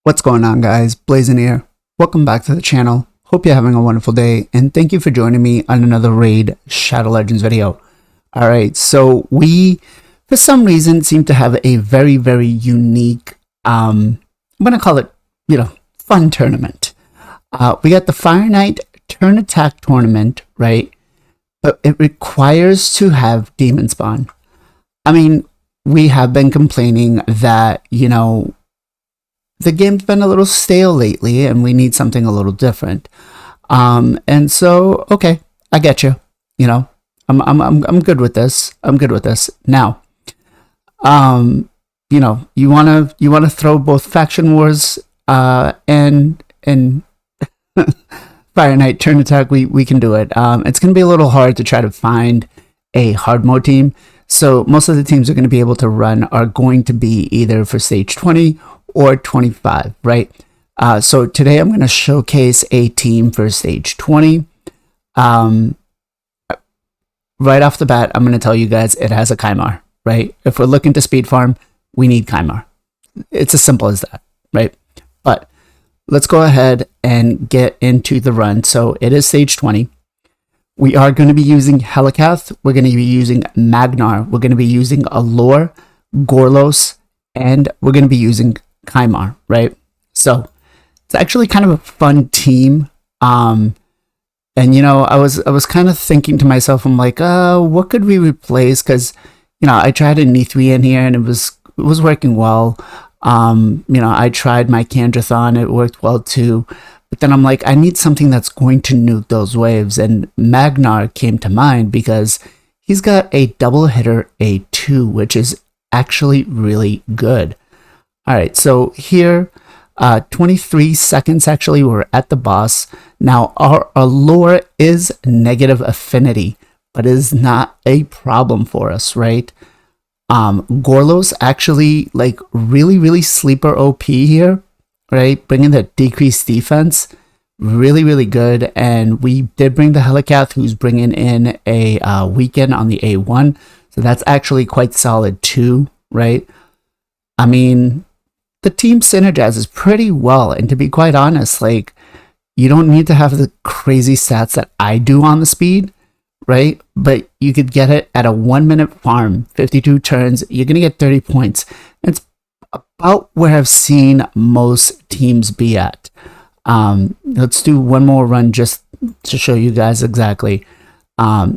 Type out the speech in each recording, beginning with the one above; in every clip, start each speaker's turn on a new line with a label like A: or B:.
A: What's going on, guys? Blazing here. Welcome back to the channel. Hope you're having a wonderful day, and thank you for joining me on another Raid Shadow Legends video. Alright, so we, for some reason, seem to have a very, very unique, I'm gonna call it, fun tournament. We got the Fire Knight Turn Attack Tournament, right? But it requires to have Demonspawn. I mean, we have been complaining that, the game's been a little stale lately and we need something a little different. And so, okay, I get you. I'm good with this. I'm good with this. Now, you wanna throw both Faction Wars and Fire Knight Turn Attack, we can do it. It's gonna be a little hard to try to find a hard mode team. So most of the teams are going to be able to run are going to be either for stage 20 or 25, right? So today I'm going to showcase a team for stage 20. Right off the bat, I'm going to tell you guys it has a Kymar, right? If we're looking to speed farm, we need Kymar. It's as simple as that, right? But let's go ahead and get into the run. So it is stage 20. We are going to be using Helicath, we're going to be using Magnar, we're going to be using Allure, Gorlos, and we're going to be using Kymar, right? So it's actually kind of a fun team. And I was kind of thinking to myself, I'm like, what could we replace? Because I tried a Nithri in here and it was working well. I tried my Kandrathon, it worked well too. But then I'm like, I need something that's going to nuke those waves. And Magnar came to mind because he's got a double hitter A2, which is actually really good. All right, so here, 23 seconds actually, we're at the boss. Now, our Allure is negative affinity, but is not a problem for us, right? Gorlos actually, like, really, really sleeper OP here. Right, bringing the decreased defense, really, really good. And we did bring the Helicath, who's bringing in a weekend on the A1, so that's actually quite solid too, right? I mean, the team synergizes pretty well, and to be quite honest, like, you don't need to have the crazy stats that I do on the speed, right? But you could get it at a 1 minute farm, 52 turns, you're gonna get 30 points. It's about where I've seen most teams be at. Let's do one more run just to show you guys exactly.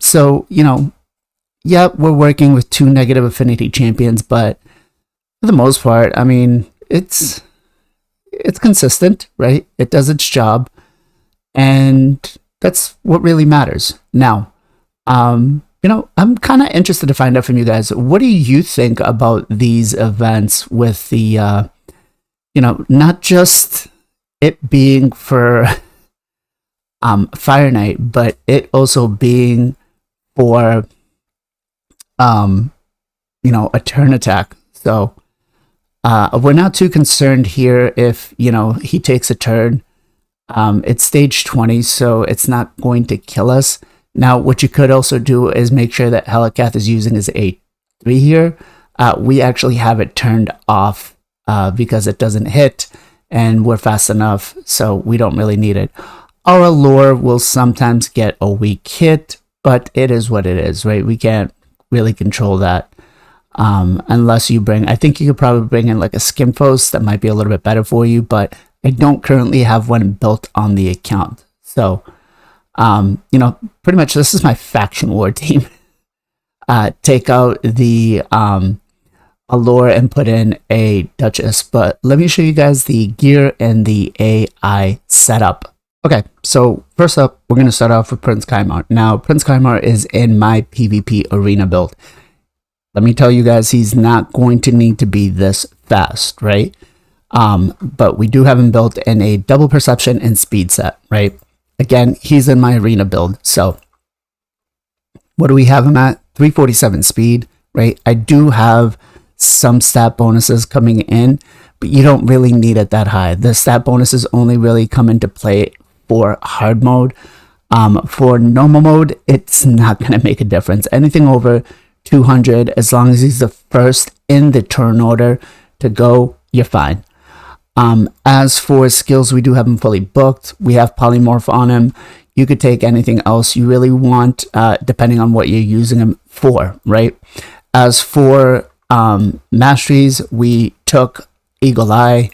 A: So, yeah, we're working with 2 negative affinity champions, but for the most part, I mean, it's consistent, right? It does its job, and that's what really matters. Now, I'm kind of interested to find out from you guys, what do you think about these events with the, not just it being for Fire Knight, but it also being for, a turn attack. So we're not too concerned here if, he takes a turn. It's stage 20, so it's not going to kill us. Now, what you could also do is make sure that Helicath is using his A3 here. We actually have it turned off because it doesn't hit and we're fast enough, so we don't really need it. Our Allure will sometimes get a weak hit, but it is what it is, right? We can't really control that unless you bring, I think you could probably bring in like a Skimfos that might be a little bit better for you, but I don't currently have one built on the account. So, pretty much this is my Faction War team. Take out the Allure and put in a Duchess. But let me show you guys the gear and the AI setup. Okay, so first up, we're going to start off with Prince Kymar. Now, Prince Kymar is in my PvP arena build. Let me tell you guys, he's not going to need to be this fast, right? But we do have him built in a double perception and speed set, right? Again, he's in my arena build. So what do we have him at? 347 speed, right? I do have some stat bonuses coming in, but you don't really need it that high. The stat bonuses only really come into play for hard mode. For normal mode, it's not going to make a difference. Anything over 200, as long as he's the first in the turn order to go, you're fine. As for skills, we do have him fully booked. We have polymorph on him. You could take anything else you really want, depending on what you're using him for, right? As for masteries, we took Eagle Eye,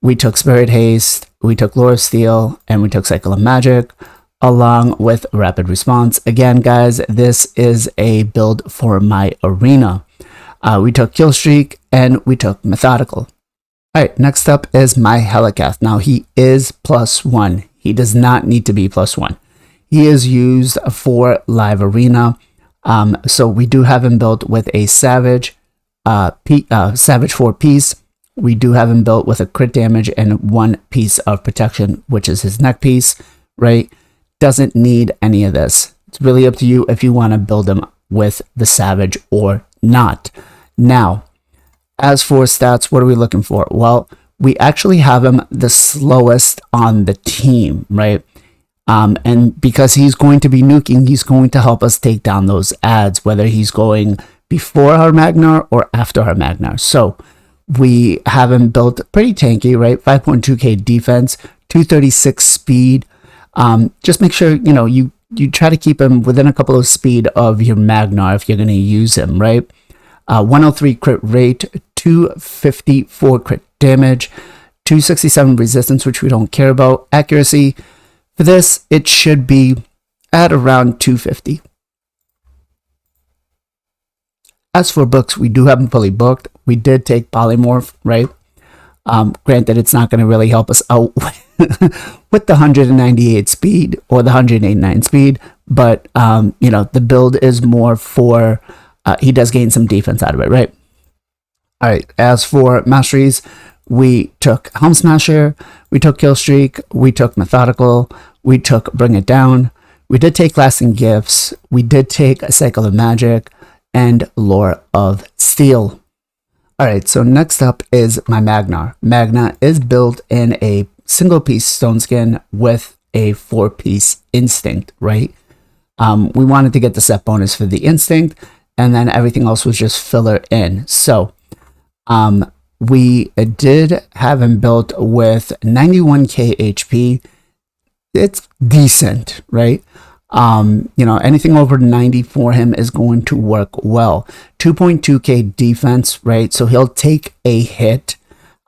A: we took Spirit Haste, we took Lore of Steel, and we took Cycle of Magic, along with Rapid Response. Again, guys, this is a build for my arena. We took Kill Streak, and we took Methodical. Alright, next up is my Helicath. Now, he is +1. He does not need to be +1. He is used for live arena. So we do have him built with a Savage, Savage 4 piece. We do have him built with a crit damage and 1 piece of protection, which is his neck piece, right? Doesn't need any of this. It's really up to you if you want to build him with the Savage or not. Now, as for stats, what are we looking for? Well, we actually have him the slowest on the team, right? And because he's going to be nuking, he's going to help us take down those ads, whether he's going before our Magnar or after our Magnar. So we have him built pretty tanky, right? 5.2k defense, 236 speed. Just make sure, you try to keep him within a couple of speed of your Magnar if you're going to use him, right? 103 crit rate, 254 crit damage, 267 resistance, which we don't care about. Accuracy, for this, it should be at around 250. As for books, we do have them fully booked. We did take Polymorph, right? Granted, it's not going to really help us out with the 198 speed or the 189 speed, but, the build is more for, he does gain some defense out of it, right? All right, as for masteries, we took Helm Smasher, we took Kill Streak, we took Methodical, we took Bring It Down, we did take Lasting Gifts, we did take a Cycle of Magic, and Lore of Steel. Alright, so next up is my Magnar. Magnar is built in a single piece stone skin with a 4-piece instinct, right? We wanted to get the set bonus for the instinct, and then everything else was just filler in. So, we did have him built with 91k HP. It's decent, right? Anything over 90 for him is going to work well. 2.2k defense, right? So he'll take a hit.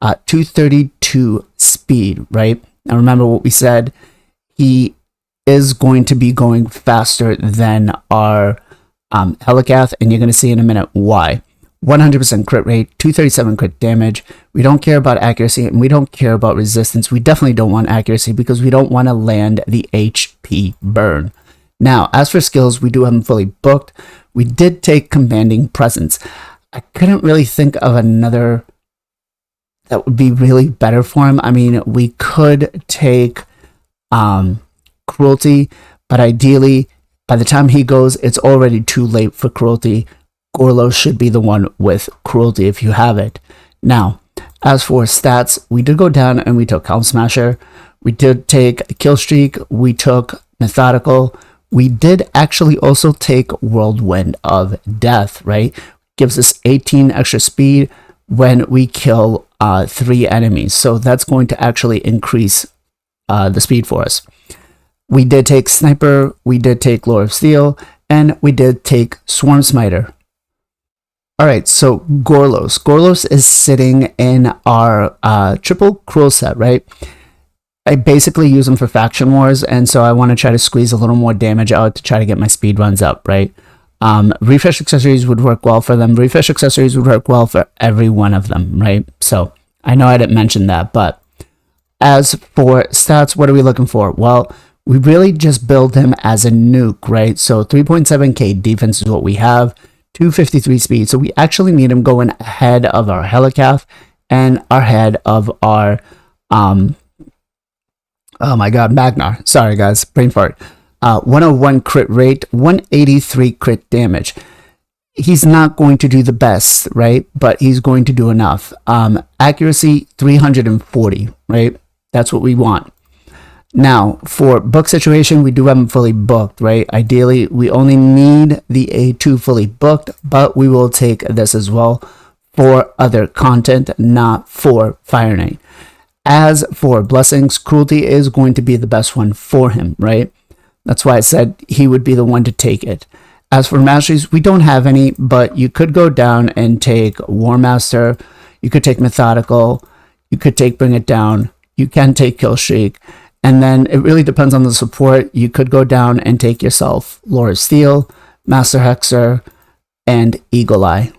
A: 232 speed, right? Now remember what we said. He is going to be going faster than our Helicath, and you're going to see in a minute why. 100% crit rate, 237 crit damage. We don't care about accuracy, and we don't care about resistance. We definitely don't want accuracy because we don't want to land the HP burn. Now, as for skills, we do have them fully booked. We did take Commanding Presence. I couldn't really think of another that would be really better for him. I mean, we could take Cruelty, but ideally, by the time he goes, it's already too late for Cruelty. Gorlo should be the one with Cruelty if you have it. Now, as for stats, we did go down and we took Helm Smasher. We did take Kill Streak. We took Methodical. We did actually also take Whirlwind of Death, right? Gives us 18 extra speed when we kill 3 enemies. So that's going to actually increase the speed for us. We did take Sniper. We did take Lore of Steel. And we did take Swarm Smiter. Alright, so Gorlos. Gorlos is sitting in our triple cruel set, right? I basically use them for faction wars, and so I want to try to squeeze a little more damage out to try to get my speed runs up, right? Refresh accessories would work well for them. Refresh accessories would work well for every one of them, right? So I know I didn't mention that, but as for stats, what are we looking for? Well, we really just build him as a nuke, right? So 3.7k defense is what we have. 253 speed, so we actually need him going ahead of our Helicath and ahead of our Magnar. Sorry guys, brain fart. 101 crit rate, 183 crit damage. He's not going to do the best, right? But he's going to do enough. Accuracy 340, right? That's what we want. Now, for book situation, we do have them fully booked, right? Ideally, we only need the A2 fully booked, but we will take this as well for other content, not for Fire Knight. As for blessings, cruelty is going to be the best one for him, right? That's why I said he would be the one to take it. As for masteries, we don't have any, but you could go down and take War Master. You could take Methodical. You could take Bring It Down. You can take Kill Streak. And then it really depends on the support. You could go down and take yourself Lore of Steel, Master Hexer, and Eagle Eye.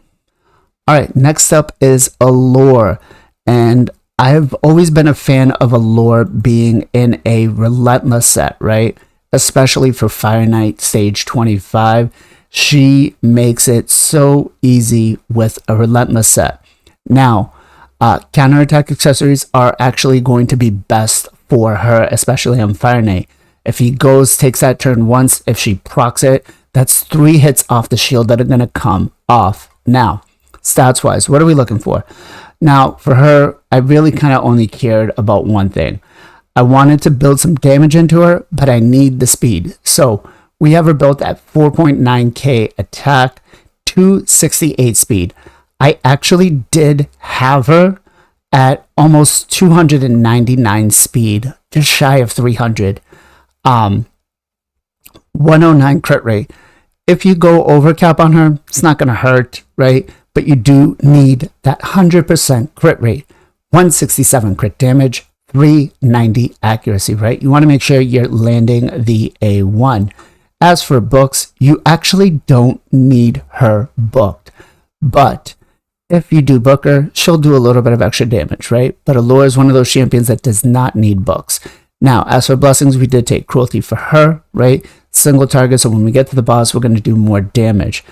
A: All right, next up is Allure. And I've always been a fan of Allure being in a Relentless set, right? Especially for Fire Knight Stage 25. She makes it so easy with a Relentless set. Now, counterattack accessories are actually going to be best for her, especially on Fire Knight. If he takes that turn once, if she procs it, that's 3 hits off the shield that are going to come off. Now, stats wise, what are we looking for? Now, for her, I really kind of only cared about one thing. I wanted to build some damage into her, but I need the speed. So we have her built at 4.9k attack, 268 speed. I actually did have her at almost 299 speed, just shy of 300. 109 crit rate. If you go over cap on her, it's not going to hurt, right? But you do need that 100% crit rate. 167 crit damage, 390 accuracy, right? You want to make sure you're landing the A1. As for books, you actually don't need her booked. But if you do book her, she'll do a little bit of extra damage, right? But Allure is one of those champions that does not need books. Now, as for blessings, we did take cruelty for her, right? Single target, so when we get to the boss, we're going to do more damage.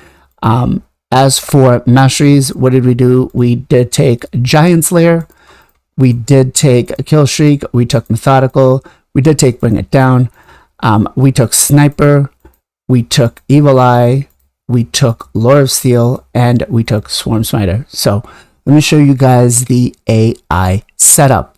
A: As for masteries, what did we do? We did take Giant Slayer. We did take a Kill Streak. We took Methodical. We did take Bring It Down. We took Sniper. We took Evil Eye. We took Lore of Steel. And we took Swarm Smiter. So let me show you guys the AI setup.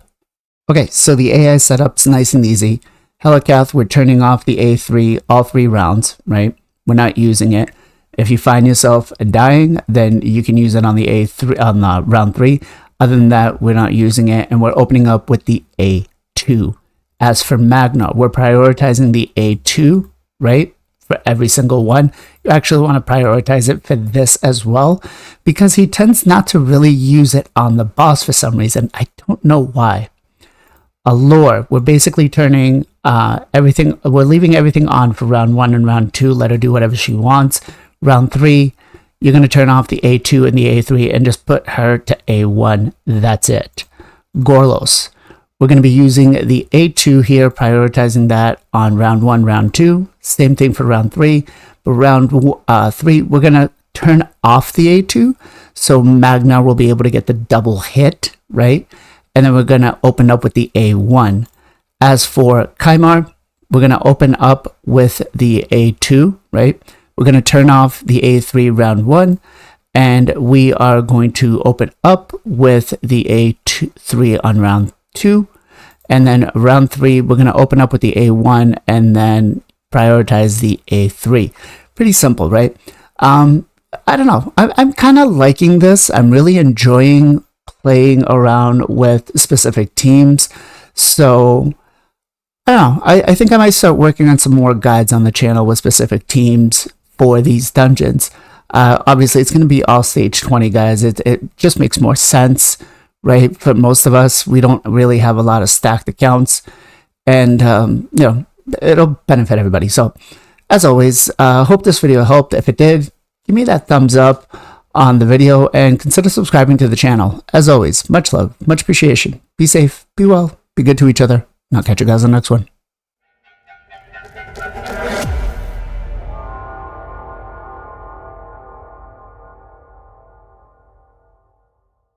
A: Okay, so the AI setup's nice and easy. Helicath, we're turning off the A3 all 3 rounds, right? We're not using it. If you find yourself dying, then you can use it on the A3 on the round 3. Other than that, we're not using it, and we're opening up with the A2. As for Magna, we're prioritizing the A2, right? For every single one. You actually want to prioritize it for this as well, because he tends not to really use it on the boss for some reason. I don't know why. Allure, we're basically turning everything, we're leaving everything on for round 1 and round 2. Let her do whatever she wants. Round 3, you're going to turn off the A2 and the A3 and just put her to A1. That's it. Gorlos, we're going to be using the A2 here, prioritizing that on round 1, round 2. Same thing for round 3. But round 3, we're going to turn off the A2. So Magna will be able to get the double hit, right? And then we're going to open up with the A1. As for Kaimar, we're going to open up with the A2, right? We're going to turn off the A3 round 1, and we are going to open up with the A3 on round 2. And then round 3, we're going to open up with the A1 and then prioritize the A3. Pretty simple, right? I don't know. I'm kind of liking this. I'm really enjoying playing around with specific teams. So I don't know. I think I might start working on some more guides on the channel with specific teams for these dungeons. Obviously, it's going to be all stage 20, guys. It just makes more sense, right? For most of us, we don't really have a lot of stacked accounts, and you know, it'll benefit everybody. So, as always, hope this video helped. If it did, give me that thumbs up on the video and consider subscribing to the channel. As always, much love, much appreciation. Be safe, be well, be good to each other, and I'll catch you guys on the next one.